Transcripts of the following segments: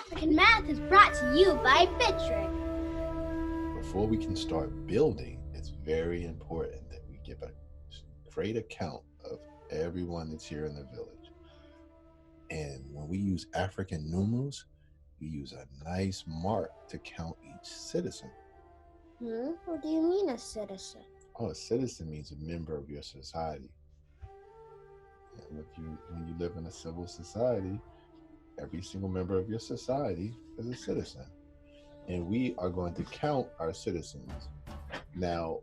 African Math is brought to you by Bitrick. Before we can start building, it's very important that we give a great account of everyone that's here in the village. And when we use African numerals, we use a nice mark to count each citizen. What do you mean a citizen? Oh, a citizen means a member of your society. And when you live in a civil society, every single member of your society is a citizen. And we are going to count our citizens. Now,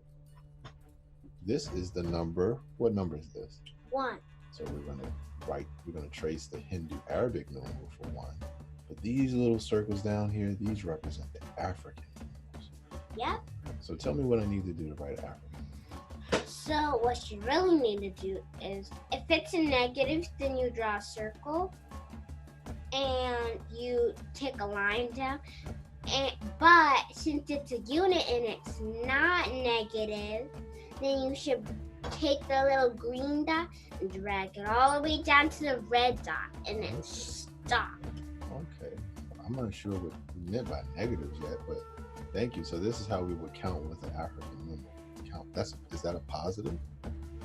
this is the number. What number is this? 1. So we're going to trace the Hindu Arabic numeral for 1. But these little circles down here, these represent the African numerals. Yep. So tell me what I need to do to write African. So what you really need to do is, if it's a negative, then you draw a circle and you take a line down. But since it's a unit and it's not negative, then you should take the little green dot and drag it all the way down to the red dot and then stop. Okay. I'm not sure what we meant by negatives yet, but thank you. So this is how we would count with an African numeral. Is that a positive?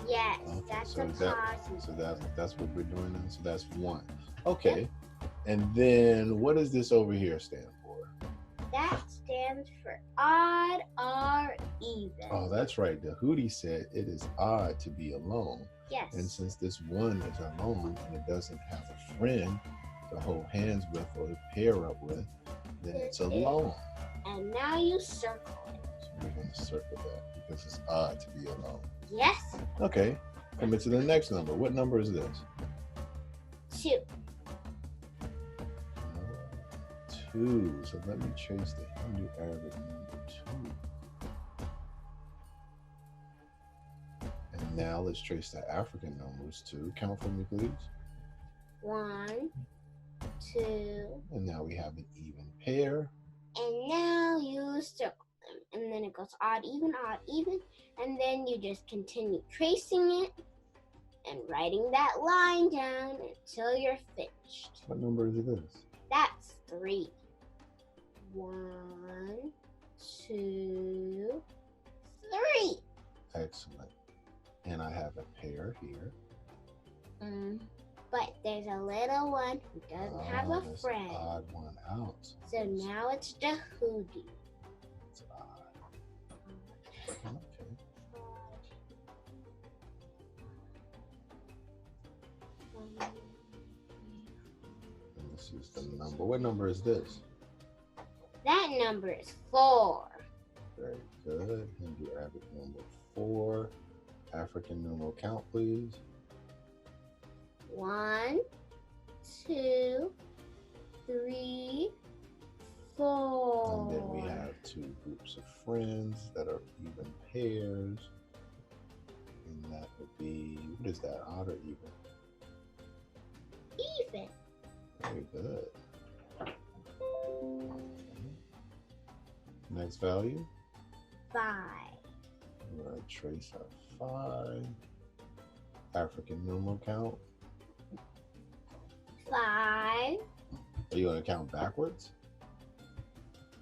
Yes, okay. That's so a positive. So that's what we're doing now. So that's 1. Okay. Yep. And then what does this over here stand for? That stands for odd or even. Oh, that's right. The Hootie said it is odd to be alone. Yes. And since this 1 is alone and it doesn't have a friend to hold hands with or to pair up with, then it's alone. And now you circle it. So we're going to circle that because it's odd to be alone. Yes. Okay. Coming to the next number. What number is this? 2. 2. So let me trace the Hindu Arabic number 2. And now let's trace the African numbers 2. Count for me, please. 1, 2. And now we have an even pair. And now you circle them. And then it goes odd, even, and then you just continue tracing it and writing that line down until you're finished. What number is this? That's 3. 1, 2, 3. Excellent. And I have a pair here. But there's a little one who doesn't have a friend. An odd one out. So now it's the Hootie. It's odd. Okay. And this is the number. What number is this? That number is 4. Very good. Hindu Arabic number 4. African numeral count, please. 1, 2, 3, 4. And then we have 2 groups of friends that are even pairs. And that would be, what is that, odd or even? Even. Very good. Okay. Next value? 5. We're going to trace our 5. African numeral count. 5. Are you going to count backwards?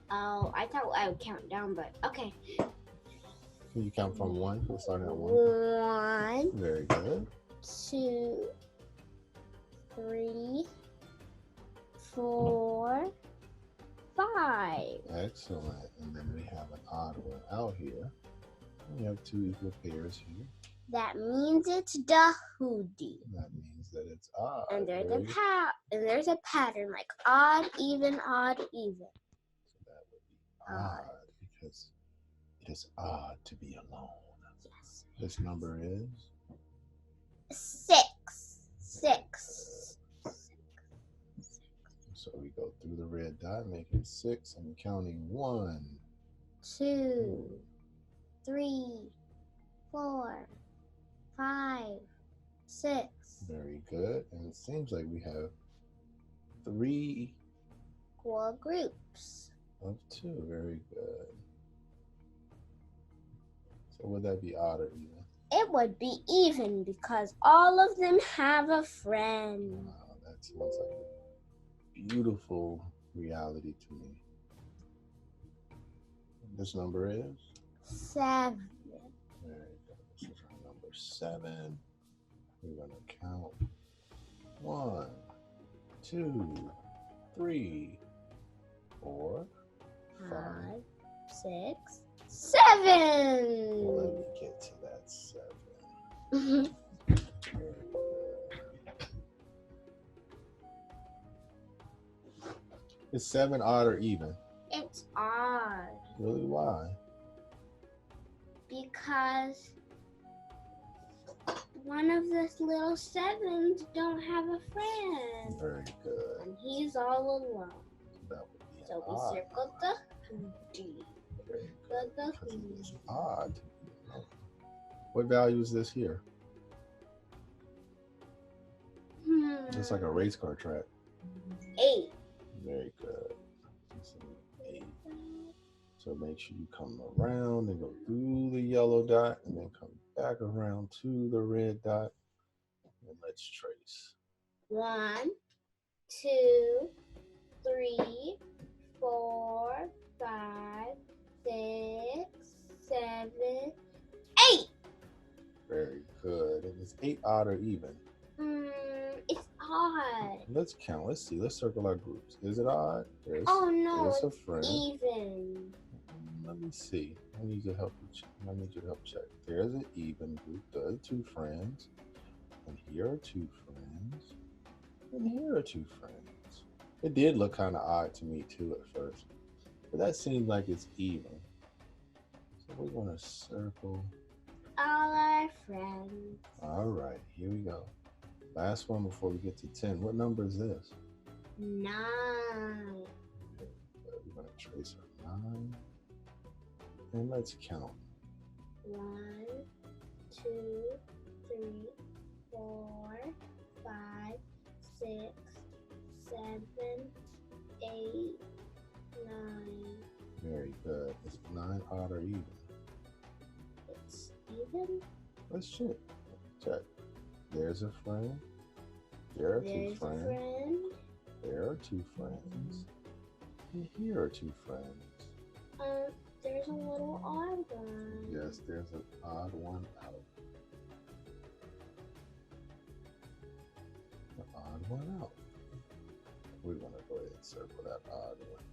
Oh, I thought I would count down, but okay. Can you count from 1? We'll start at 1. 1. Very good. 2, 3, 4, 5. Excellent. And then we have an odd one out here. We have 2 equal pairs here. That means it's the Hootie. That means that it's odd. And there's a pattern like odd, even, odd, even. So that would be odd because it is odd to be alone. Yes. This number is 6. 6. So we go through the red dot, making 6, and counting 1, 2, 3, 4, 5, 6. Very good. And it seems like we have 3 equal groups of 2. Very good. So would that be odd or even? It would be even because all of them have a friend. Wow, that sounds like a beautiful reality to me. This number is 7. Very good. This is our number 7. We're going to count 1, 2, 3, 4, 5, 6, 7. Let me get to that 7. Is 7 odd or even? It's odd. Really? Why? Because one of the little 7s don't have a friend. Very good. And he's all alone. That would be So we odd. circled the D. Very The good. Because it is odd. What value is this here? It's like a race car track. 8. Very good. It's an 8. So make sure you come around and go through the yellow dot and then come back around to the red dot. And let's trace. 1, 2, 3, 4, 5, 6, 7, 8. Very good. And is 8 odd or even? It's odd. Let's count. Let's see. Let's circle our groups. Is it odd? There's, Oh no, there's a it's friend. even. Let me see. I need you to help me check. I need you to help check. There's an even group. There are 2 friends. And here are 2 friends. And here are 2 friends. It did look kind of odd to me too at first. But that seems like it's even. So we're going to circle. All our friends. All right. Here we go. Last one before we get to 10. What number is this? 9. We're going to trace our 9. And let's count. 1, 2, 3, 4, 5, 6, 7, 8, 9. Very good. Is 9 odd or even? It's even. Let's check. Check. There's a friend. There are 2 There's a friends. friend. There are 2 friends. And here are 2 friends. There's a little odd one. Yes, there's an odd one out. An odd one out. We're going to go ahead and circle that odd one.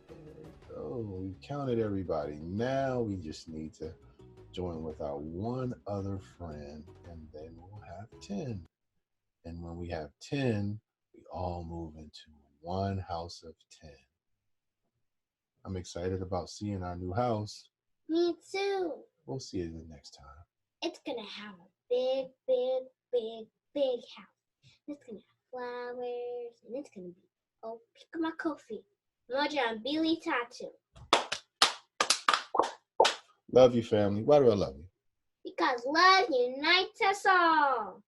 There we go. We counted everybody. Now we just need to join with our one other friend, and then we'll have 10. And when we have 10, we all move into one house of 10. I'm excited about seeing our new house. Me too. We'll see it the next time. It's gonna have a big, big, big, big house. It's gonna have flowers, and it's gonna be pick my coffee. Moja and Billy tattoo. Love you, family. Why do I love you? Because love unites us all.